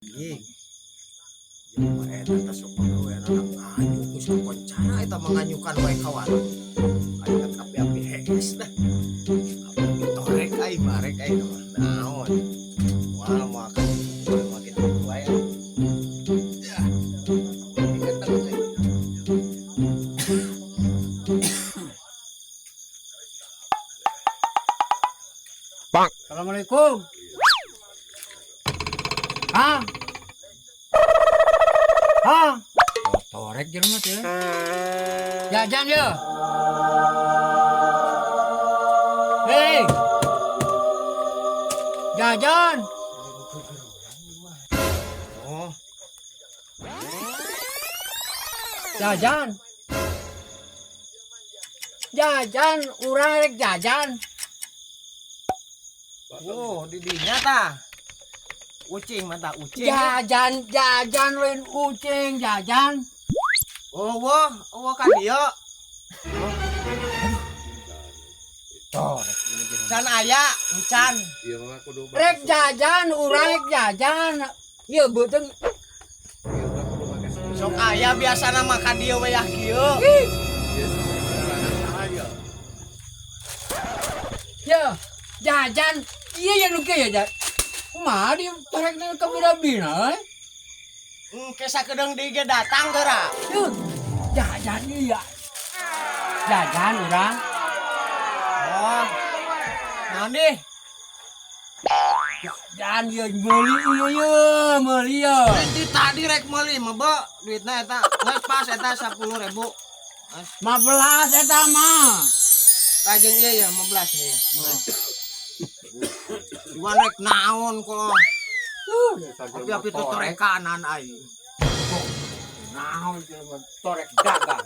Anjing, jeung mah eta teh sok pagawean anak nganyuk geus kakoncara eta manganyukan wae kawan. Aya api-api hees dah. Api torek aing mah rek aing mah naon. Moal moal ka moal kitu wae. Ya. Keteng teh. Assalamualaikum. Hah? Hah? Torek jelema teh. Jajan ya. Hei. Jajan. Oh, Jajan. Jajan, urang rek jajan. oh di dinya tah. Ucing mah tah ucing. Jajan, jajan lain ucing, jajan. Oh, wah ka dieu. Torek. Can aya, encan. Rek jajan, urang rek jajan. Ieu beuteung Sok aya biasana mah ka dieu we yah kieu. ya jajan iya ya nu ya jajan kumaha di torek na ka bina Ke sakedeung di ge datang geura. yuk jajan iya jajan urang Oh. Naon deh? jajan iya meuli ya Di tadi rek meuli mah be duitna eta geus pas eta 10.000. 15 eta mah Kajeng ieu ya 15 ya. Iwan rek naon kok. Api-api tuh torekanan aing. naon torek dagang